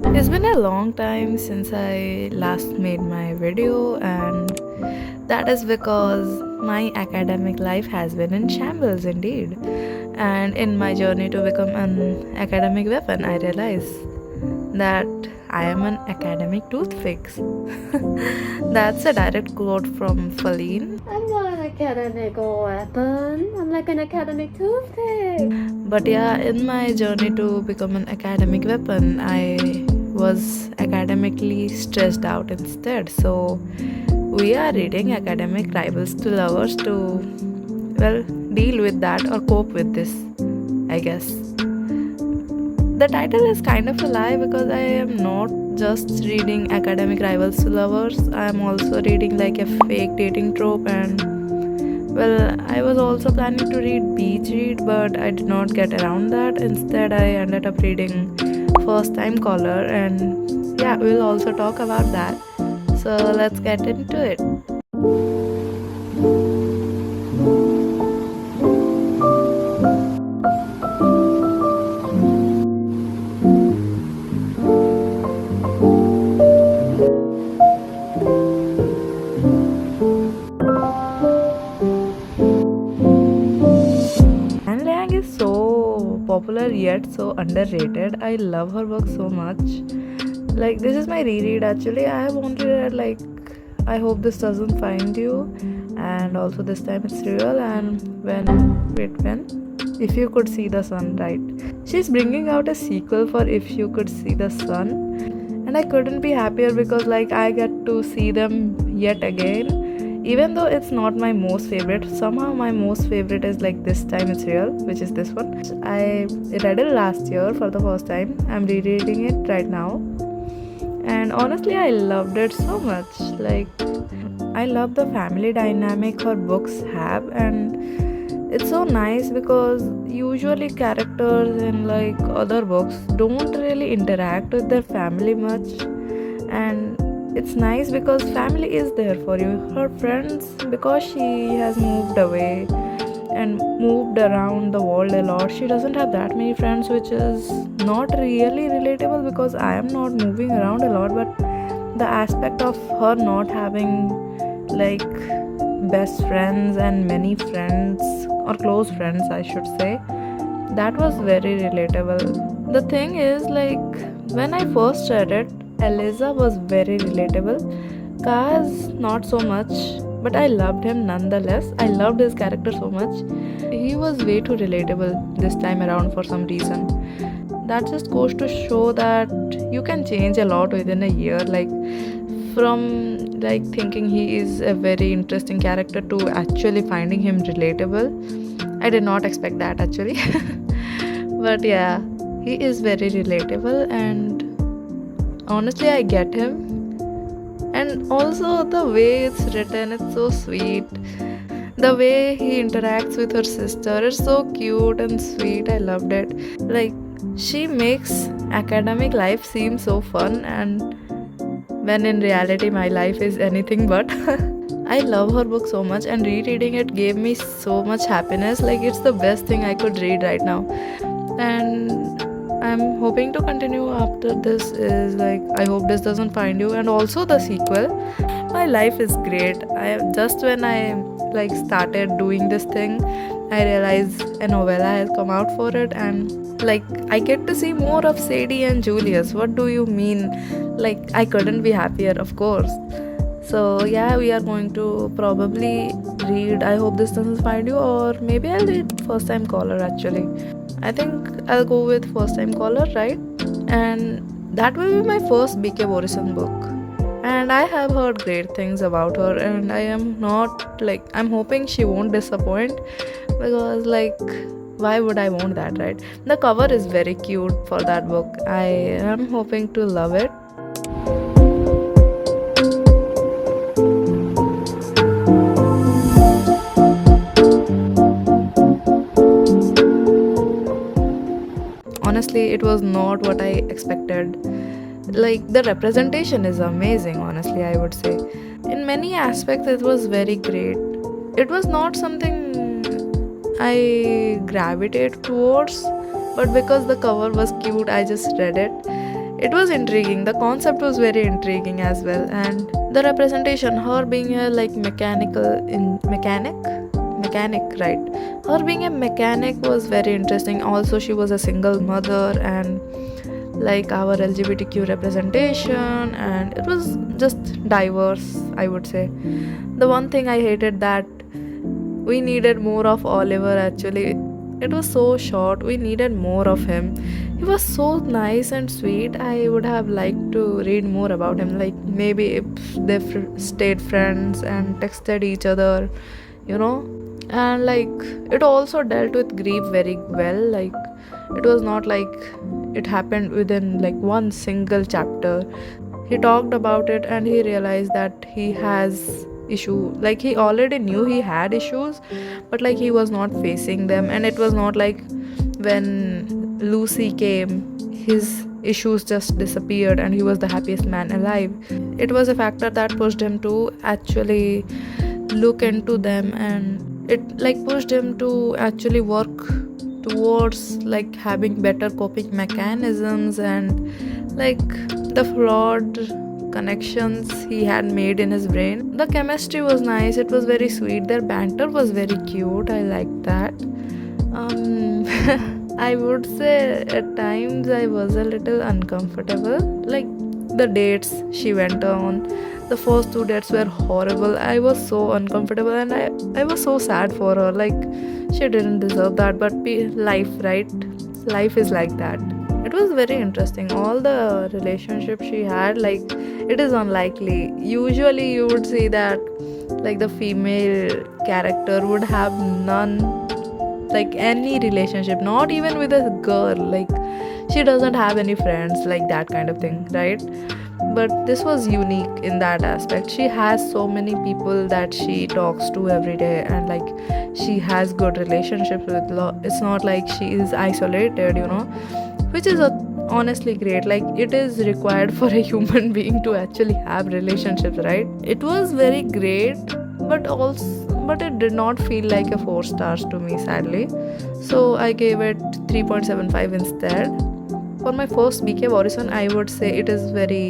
It's been a long time since I last made my video, and that is because my academic life has been in shambles indeed. And in my journey to become an academic weapon, I realize that I am an academic toothpicks. That's a direct quote from Faline. I'm not an academic weapon. I'm like an academic toothpick. But yeah, in my journey to become an academic weapon, I was academically stressed out instead. So we are reading academic rivals to lovers to, well, deal with that or cope with this, I guess. The title is kind of a lie because I am not just reading academic rivals to lovers. I am also reading like a fake dating trope, and well, I was also planning to read Beach Read, but I did not get around that. Instead, I ended up reading First Time Caller, and yeah, we'll also talk about that. So let's get into it. And Liang is so popular yet so underrated. I love her work so much. Like, this is my reread actually. I have only read like I Hope This Doesn't Find You, and also This Time It's Real, and when If You Could See the Sun, right? She's bringing out a sequel for If You Could See the Sun, and I couldn't be happier because like I get to see them yet again. Even though it's not my most favorite, somehow my most favorite is like This Time It's Real, which is this one. I read it last year for the first time. I'm rereading it right now, and honestly I loved it so much. Like, I love the family dynamic her books have, and it's so nice because usually characters in like other books don't really interact with their family much, and it's nice because family is there for you. Her friends, because she has moved away and moved around the world a lot, she doesn't have that many friends, which is not really relatable because I am not moving around a lot. But the aspect of her not having like best friends and many friends, or close friends I should say, that was very relatable. The thing is, like, when I first read it, Eliza was very relatable. Kaz, not so much, but I loved him nonetheless. I loved his character so much. He was way too relatable this time around for some reason. That just goes to show that you can change a lot within a year. Like, from like thinking he is a very interesting character to actually finding him relatable. I did not expect that actually. But yeah, he is very relatable, and honestly I get him. And also the way it's written, it's so sweet. The way he interacts with her sister is so cute and sweet. I loved it. Like, she makes academic life seem so fun, and when in reality my life is anything but. I love her book so much, and rereading it gave me so much happiness. Like, it's the best thing I could read right now. And I'm hoping to continue after this is like I Hope This Doesn't Find You, and also the sequel. My life is great. I just when I like started doing this thing, I realized a novella has come out for it, and like I get to see more of Sadie and Julius. What do you mean? Like, I couldn't be happier, of course. So yeah, we are going to probably read I Hope This Doesn't Find You, or maybe I'll read First Time Caller actually. I think I'll go with First Time Caller, right? And that will be my first BK Borrison book. And I have heard great things about her, and I am not like, I'm hoping she won't disappoint, because like, why would I want that, right? The cover is very cute for that book. I am hoping to love it. Honestly, it was not what I expected. Like, the representation is amazing, honestly, I would say. In many aspects, it was very great. It was not something I gravitate towards, but because the cover was cute, I just read it. It was intriguing. The concept was very intriguing as well, and the representation, her being a like mechanic, right? Her being a mechanic was very interesting. Also, she was a single mother, and like our LGBTQ representation, and it was just diverse, I would say. The one thing I hated that we needed more of Oliver actually. It was so short. We needed more of him. He was so nice and sweet. I would have liked to read more about him. Like maybe if they stayed friends and texted each other, you know. And like it also dealt with grief very well. Like it was not like it happened within like one single chapter. He talked about it and he realized that he has issue, like he already knew he had issues, but like he was not facing them. And it was not like when Lucy came, his issues just disappeared and he was the happiest man alive. It was a factor that pushed him to actually look into them, and it like pushed him to actually work towards like having better coping mechanisms, and like the flawed connections he had made in his brain. The chemistry was nice, it was very sweet, their banter was very cute, I liked that. I would say at times I was a little uncomfortable. Like the dates she went on, the first 2 dates were horrible. I was so uncomfortable and I was so sad for her. Like she didn't deserve that, but life, right? Life is like that. It was very interesting. All the relationships she had, like it is unlikely. Usually you would see that like the female character would have none, like any relationship, not even with a girl. Like she doesn't have any friends, like that kind of thing, right? But this was unique in that aspect. She has so many people that she talks to every day, and like she has good relationships with it's not like she is isolated, you know, which is honestly great. Like it is required for a human being to actually have relationships, right? It was very great, but it did not feel like a 4 stars to me, sadly. So I gave it 3.75 instead. For my first BK borrison, I would say it is very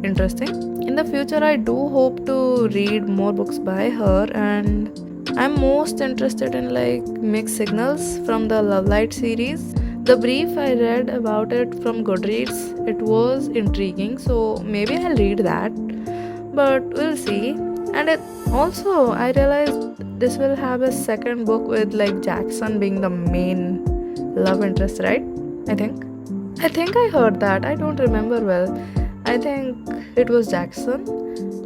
interesting. In the future, I do hope to read more books by her, and I'm most interested in like mixed signals from the Love Light series. The brief I read about it from Goodreads, it was intriguing, so maybe I'll read that. But we'll see. And it also, I realized this will have a second book with like Jackson being the main love interest, right? I think. I think I heard that. I don't remember well. I think it was Jackson,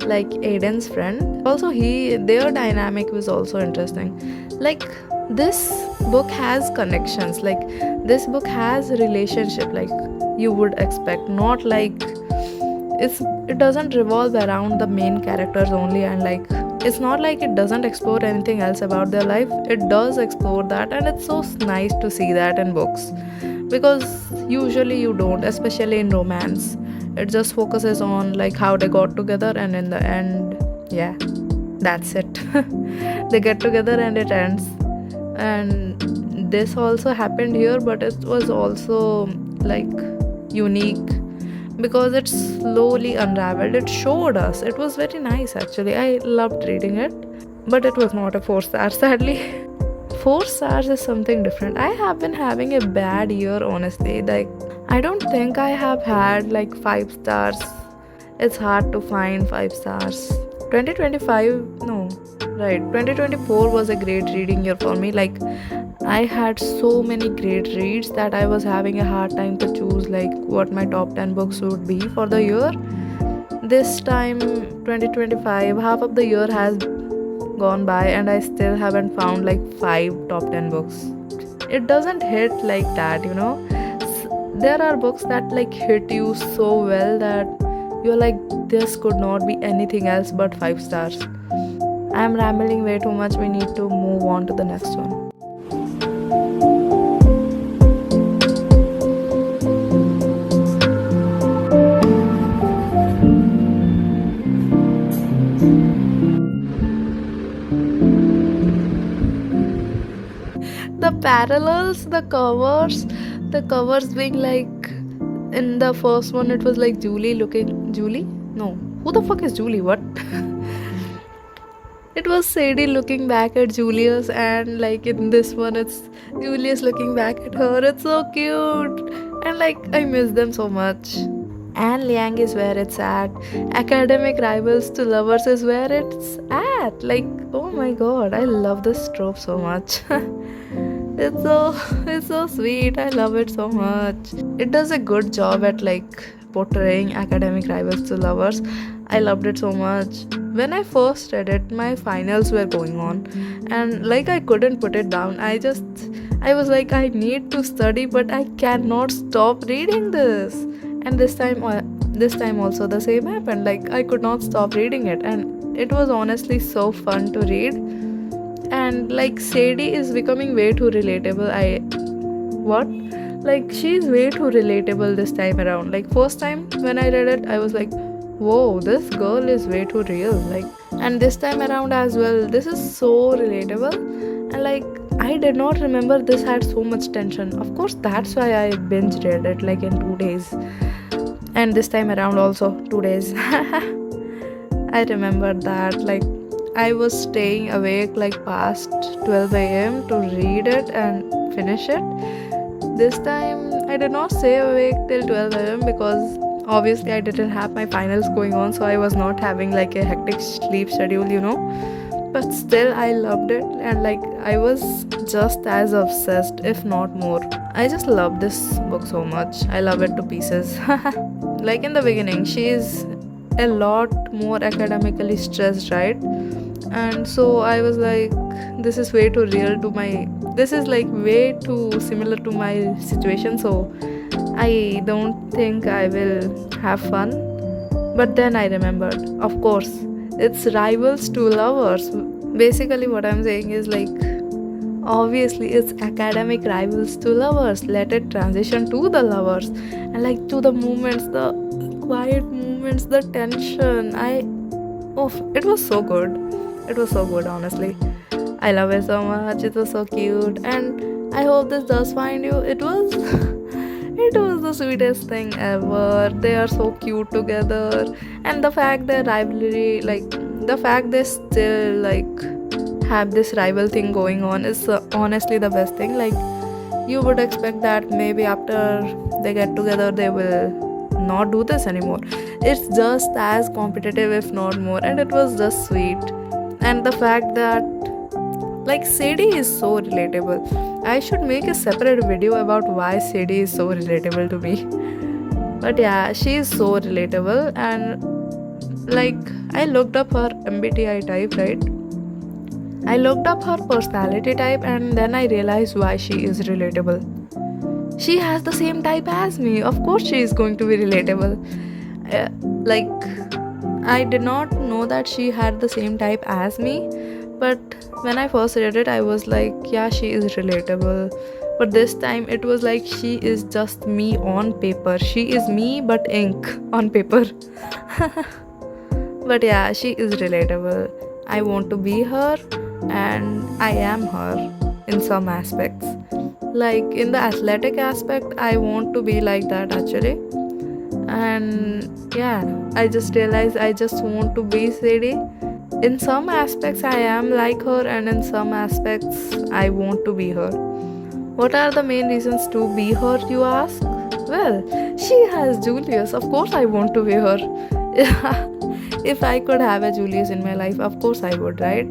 like Aiden's friend. Also, their dynamic was also interesting. Like this book has connections. Like this book has relationship, like you would expect. Not like it doesn't revolve around the main characters only, and like it's not like it doesn't explore anything else about their life. It does explore that, and it's so nice to see that in books, because usually you don't, especially in romance. It just focuses on like how they got together, and in the end, yeah, that's it. They get together and it ends. And this also happened here, but it was also like unique because it slowly unraveled. It showed us. It was very nice actually. I loved reading it, but it was not a 4 star, sadly. 4 stars is something different. I have been having a bad year, honestly. Like I don't think I have had like 5 stars. It's hard to find 5 stars. 2025, no, right, 2024 was a great reading year for me. Like I had so many great reads that I was having a hard time to choose like what my top 10 books would be for the year. This time, 2025, half of the year has gone by and I still haven't found like 5 top 10 books. It doesn't hit like that, you know. There are books that like hit you so well that you're like, this could not be anything else but 5 stars. I'm rambling way too much. We need to move on to the next one. The parallels, the covers being like In the first one, it was like Julie? No. Who the fuck is Julie? What? It was Sadie looking back at Julius, and like in this one, it's Julius looking back at her. It's so cute, and like I miss them so much. And Liang is where it's at. Academic rivals to lovers is where it's at. Like, oh my god, I love this trope so much. It's so sweet. I love it so much. It does a good job at like portraying academic rivals to lovers. I loved it so much. When I first read it, my finals were going on, and like I couldn't put it down. I was like, I need to study, but I cannot stop reading this. And this time also the same happened. Like I could not stop reading it, and it was honestly so fun to read. And like Sadie is becoming way too relatable. What? Like she's way too relatable this time around. Like first time when I read it, I was like, whoa, this girl is way too real. Like, and this time around as well, this is so relatable. And like I did not remember this had so much tension. Of course, that's why I binge read it like in 2 days. And this time around also 2 days. I remember that. Like I was staying awake like past 12 a.m. to read it and finish it. This time I did not stay awake till 12 a.m. because obviously I didn't have my finals going on, so I was not having like a hectic sleep schedule. But still I loved it, and like I was just as obsessed, if not more. I just love this book so much. I love it to pieces. Like in the beginning, she is a lot more academically stressed, right? And so I was like, this is way too real to my this is like way too similar to my situation, so I don't think I will have fun. But then I remembered, of course, it's rivals to lovers. Basically what I'm saying is like, obviously it's academic rivals to lovers. Let it transition to the lovers, and like to the moments, the quiet moments, the tension. It was so good. It was so good, honestly. I love it so much. It was so cute, and I hope this does find you. It was it was the sweetest thing ever. They are so cute together, and the fact their rivalry, like the fact they still like have this rival thing going on, is honestly the best thing. Like you would expect that maybe after they get together they will not do this anymore. It's just as competitive, if not more, and it was just sweet. And the fact that like Sadie is so relatable. I should make a separate video about why Sadie is so relatable to me. But yeah, she is so relatable, and like I looked up her MBTI type, right? I looked up her personality type, and then I realized why she is relatable. She has the same type as me. Of course she is going to be relatable. Like I did not know that she had the same type as me, but when I first read it I was like, yeah, she is relatable. But this time it was like, she is just me on paper. She is me but ink on paper. But yeah, she is relatable. I want to be her, and I am her in some aspects. Like in the athletic aspect, I want to be like that actually. And yeah, I just realized I just want to be Sadie. In some aspects I am like her, and in some aspects I want to be her. What are the main reasons to be her, you ask? Well, she has Julius. Of course I want to be her. If I could have a Julius in my life, of course I would, right?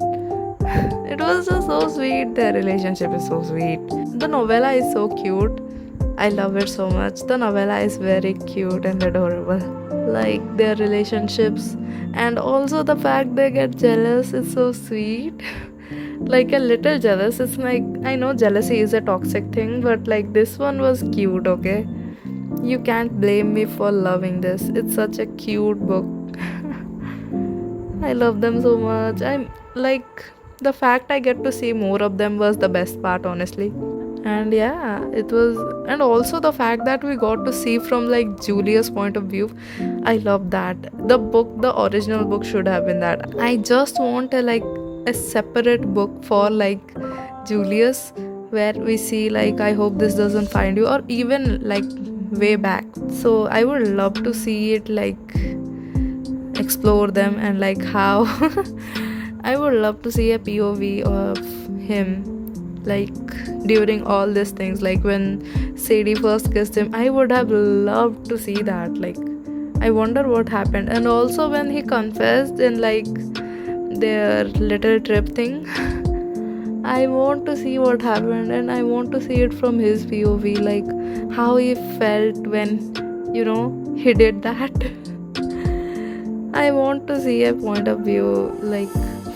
It was just so sweet. Their relationship is so sweet. The novella is so cute. I love it so much. The novella is very cute and adorable. Like their relationships, and also the fact they get jealous is so sweet. Like a little jealous. It's like, I know jealousy is a toxic thing, but like this one was cute, okay? You can't blame me for loving this. It's such a cute book. I love them so much. I'm like, the fact I get to see more of them was the best part, honestly. And yeah, it was, and also the fact that we got to see from like Julia's point of view. I love that. The original book should have been that. I just want a separate book for like Julius, where we see like, I hope this doesn't find you, or even like way back. So I would love to see it, like explore them, and like how I would love to see a POV of him, like during all these things, like when Sadie first kissed him. I would have loved to see that. Like, I wonder what happened. And also when he confessed in like their little trip thing, I want to see what happened, and I want to see it from his POV, like how he felt when, he did that. I want to see a point of view, like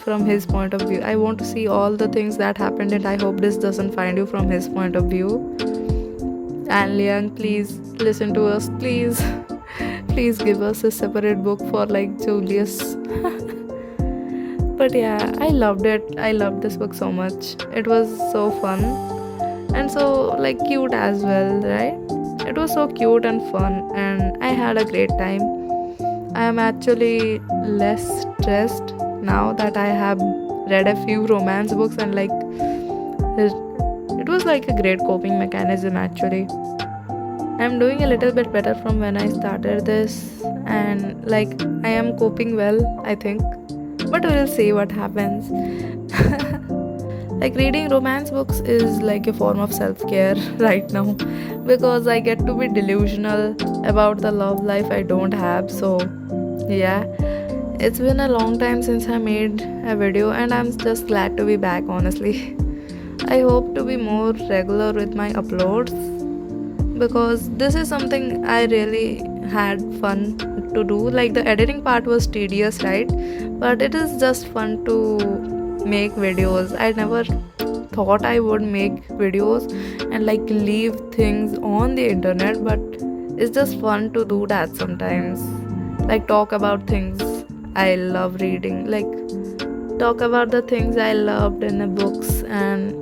from his point of view. I want to see all the things that happened, and I hope this doesn't find you from his point of view. And Liang, please listen to us, please. Please give us a separate book for like Julius. But yeah, I loved it. I loved this book so much. It was so fun and so like cute as well, right? It was so cute and fun, and I had a great time. I am actually less stressed now that I have read a few romance books, and like it was like a great coping mechanism actually. I'm doing a little bit better from when I started this, and like I am coping well, I think. But we'll see what happens. Like reading romance books is like a form of self-care right now, because I get to be delusional about the love life I don't have. So yeah, it's been a long time since I made a video, and I'm just glad to be back, honestly. I hope to be more regular with my uploads, because this is something I really had fun to do. Like the editing part was tedious, right? But it is just fun to make videos. I never thought I would make videos and like leave things on the internet, but it's just fun to do that sometimes. Like talk about things I love reading, like talk about the things I loved in the books, and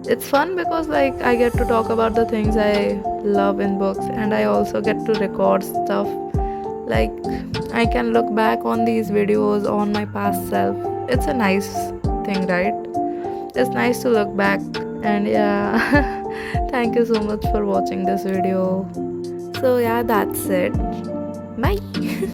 it's fun because like I get to talk about the things I love in books, and I also get to record stuff. Like I can look back on these videos on my past self. It's a nice thing, right? It's nice to look back. And yeah, thank you so much for watching this video. So yeah, that's it. Bye.